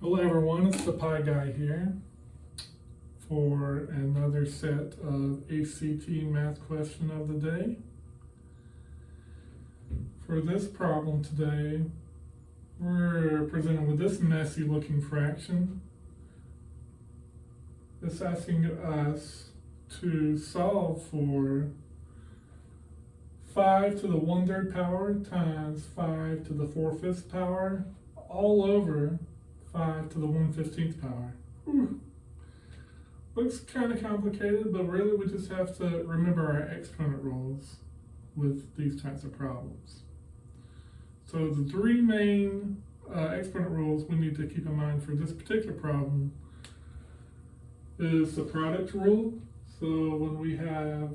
Hello everyone, it's the Pi Guy here for another set of ACT math question of the day. For this problem today, we're presented with this messy looking fraction. It's asking us to solve for 5 to the 1/3 power times 5 to the 4/5 power all over 5 to the 1/15 power. Looks kind of complicated, but really we just have to remember our exponent rules with these types of problems. So the three main exponent rules we need to keep in mind for this particular problem is the product rule. So when we have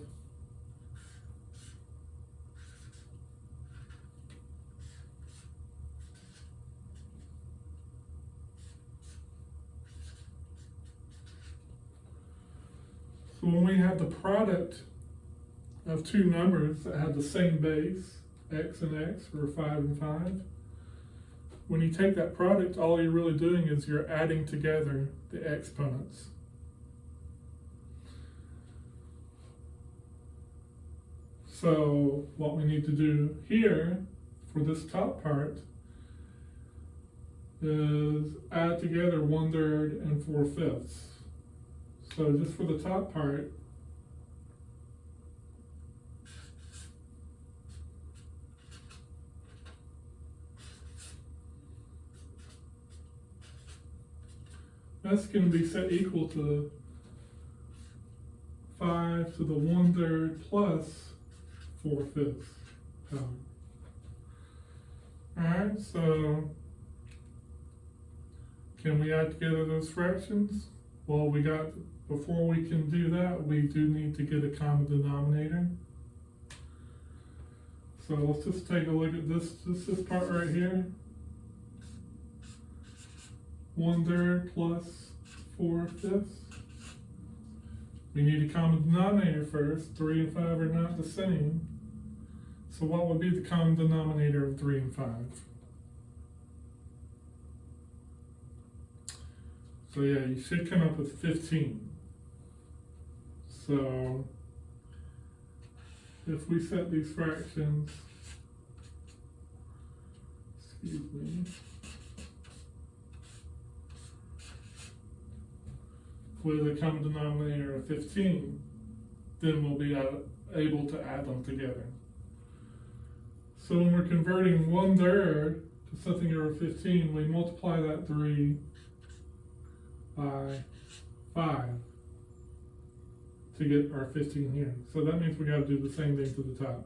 the product of two numbers that have the same base, x and x, or 5 and 5, when you take that product, all you're really doing is you're adding together the exponents. So what we need to do here for this top part is add together 1/3 and 4/5. So just for the top part, that's going to be set equal to 5 to the 1/3 plus 4/5 power. Alright, so can we add together those fractions? Well, before we can do that, we do need to get a common denominator. So let's just take a look at this part right here. 1/3 plus 4/5. We need a common denominator first. 3 and 5 are not the same. So what would be the common denominator of 3 and 5? So yeah, you should come up with 15. So if we set these fractions, with a common denominator of 15, then we'll be able to add them together. So when we're converting 1/3 to something over 15, we multiply that 3 by 5 to get our 15 here. So that means we got to do the same thing to the top.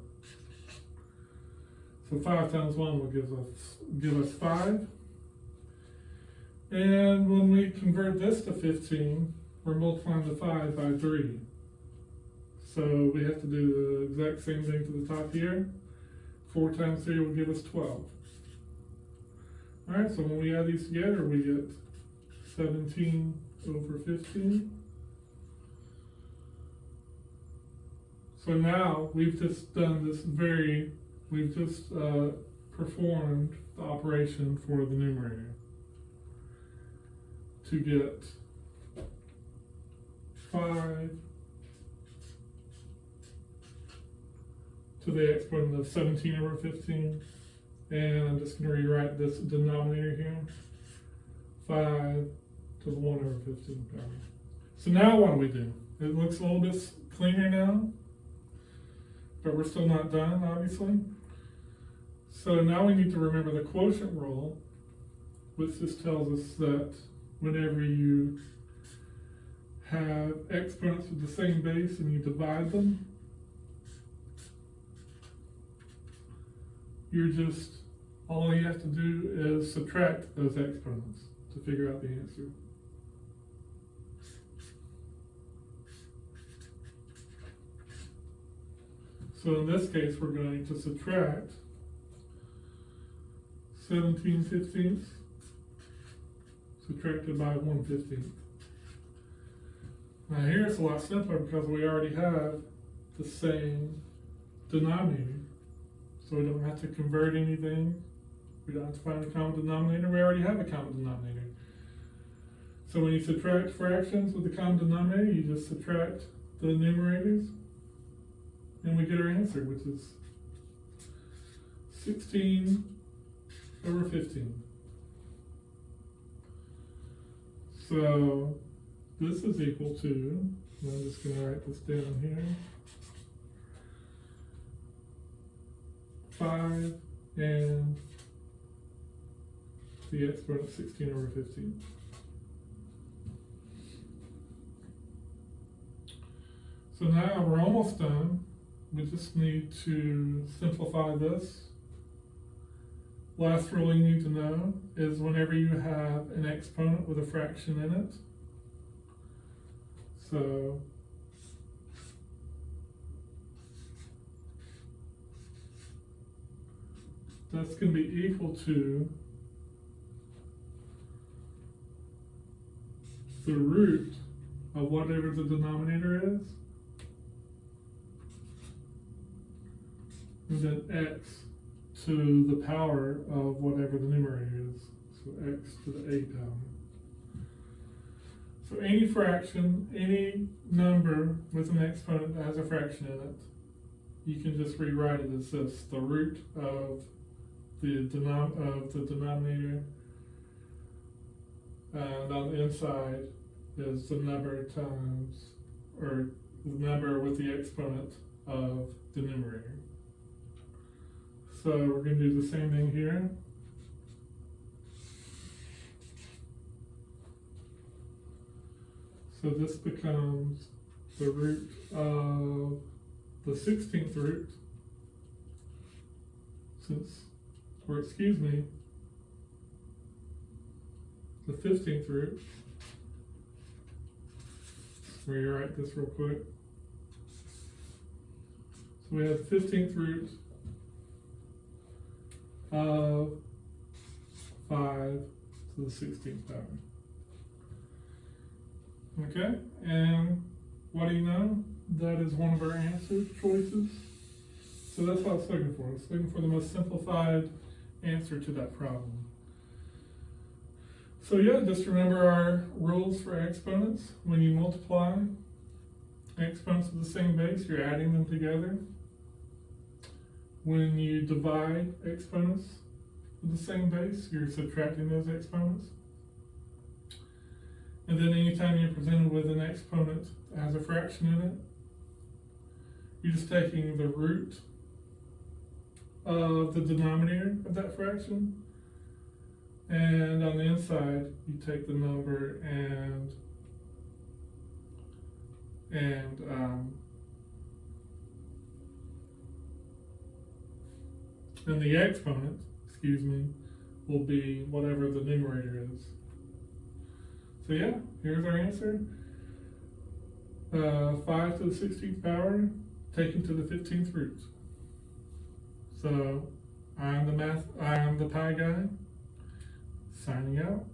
So 5 times 1 will give us 5. And when we convert this to 15, we're multiplying the 5 by 3. So we have to do the exact same thing to the top here. 4 times 3 will give us 12. Alright, so when we add these together, we get 17 over 15. So now we've just performed the operation for the numerator to get 5 to the exponent of 17 over 15. And I'm just going to rewrite this denominator here. 5 to the 1 over 15 power. So now what do we do? It looks a little bit cleaner now, but we're still not done, obviously. So now we need to remember the quotient rule, which just tells us that whenever you have exponents with the same base and you divide them, all you have to do is subtract those exponents to figure out the answer. So in this case, we're going to subtract 17/15 subtracted by 1/15. Now here it's a lot simpler because we already have the same denominator. So we don't have to convert anything. We don't have to find a common denominator. We already have a common denominator. So when you subtract fractions with the common denominator, you just subtract the numerators, and we get our answer, which is 16/15. So this is equal to, and I'm just going to write this down here, 5 and the exponent of 16/15. So now we're almost done. We just need to simplify this. Last rule you need to know is whenever you have an exponent with a fraction in it, so that's going to be equal to the root of whatever the denominator is, and then x to the power of whatever the numerator is, so x to the a power. So any fraction, any number with an exponent that has a fraction in it, you can just rewrite it as this: the root of the denominator, and on the inside is the number times, or the number with the exponent of the numerator. So we're going to do the same thing here. So this becomes the root of the 16th root, the 15th root. Let me write this real quick. So we have 15th root of 5 to the 16th power. Okay, and what do you know? That is one of our answer choices. So that's what I was looking for. I was looking for the most simplified answer to that problem. So yeah, just remember our rules for exponents. When you multiply exponents of the same base, you're adding them together. When you divide exponents of the same base, you're subtracting those exponents. And then anytime you're presented with an exponent that has a fraction in it, you're just taking the root of the denominator of that fraction, and on the inside you take the number and the exponent, will be whatever the numerator is. So yeah, here's our answer. 5 to the 16th power taken to the 15th root. So I'm the pi guy, signing out.